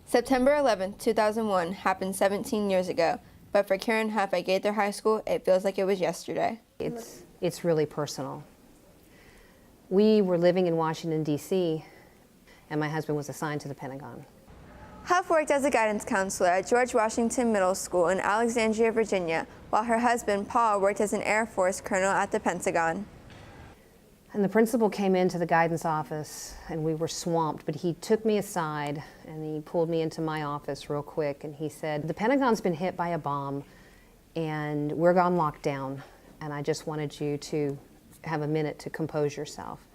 September 11, 2001 happened 17 years ago, but for Karen Huff at Gaither High School, it feels like it was yesterday. It's really personal. We were living in Washington, D.C., and my husband was assigned to the Pentagon. Huff worked as a guidance counselor at George Washington Middle School in Alexandria, Virginia, while her husband, Paul, worked as an Air Force colonel at the Pentagon. And the principal came into the guidance office, and we were swamped, but he took me aside, and he pulled me into my office real quick, and he said, "The Pentagon's been hit by a bomb, and we're on lockdown, and I just wanted you to have a minute to compose yourself."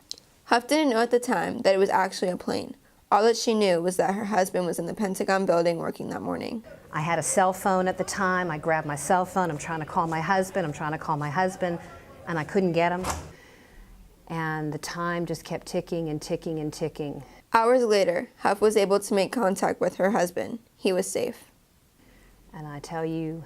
Huff didn't know at the time that it was actually a plane. All that she knew was that her husband was in the Pentagon building working that morning. I had a cell phone at the time. I grabbed my cell phone. I'm trying to call my husband. And I couldn't get him. And the time just kept ticking and ticking and ticking. Hours later, Huff was able to make contact with her husband. He was safe. And I tell you,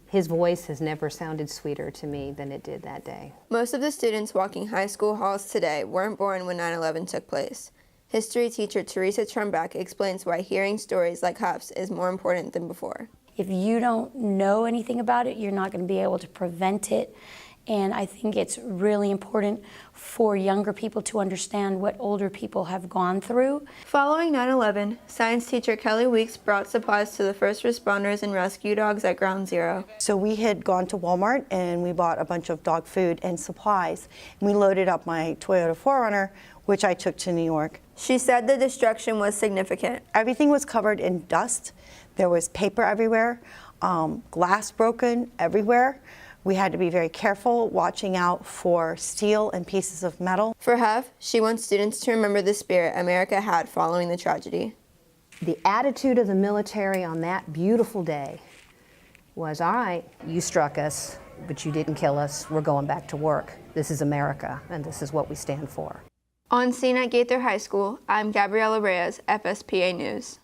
his voice has never sounded sweeter to me than it did that day. Most of the students walking high school halls today weren't born when 9/11 took place. History teacher Teresa Trumbach explains why hearing stories like Huff's is more important than before. If you don't know anything about it, you're not going to be able to prevent it. And I think it's really important for younger people to understand what older people have gone through. Following 9/11, science teacher Kelly Weeks brought supplies to the first responders and rescue dogs at Ground Zero. So we had gone to Walmart and we bought a bunch of dog food and supplies. And we loaded up my Toyota 4Runner, which I took to New York. She said the destruction was significant. Everything was covered in dust. There was paper everywhere, glass broken everywhere. We had to be very careful, watching out for steel and pieces of metal. For Huff, she wants students to remember the spirit America had following the tragedy. The attitude of the military on that beautiful day was, all right, you struck us, but you didn't kill us. We're going back to work. This is America, and this is what we stand for. On scene at Gaither High School, I'm Gabriella Reyes, FSPA News.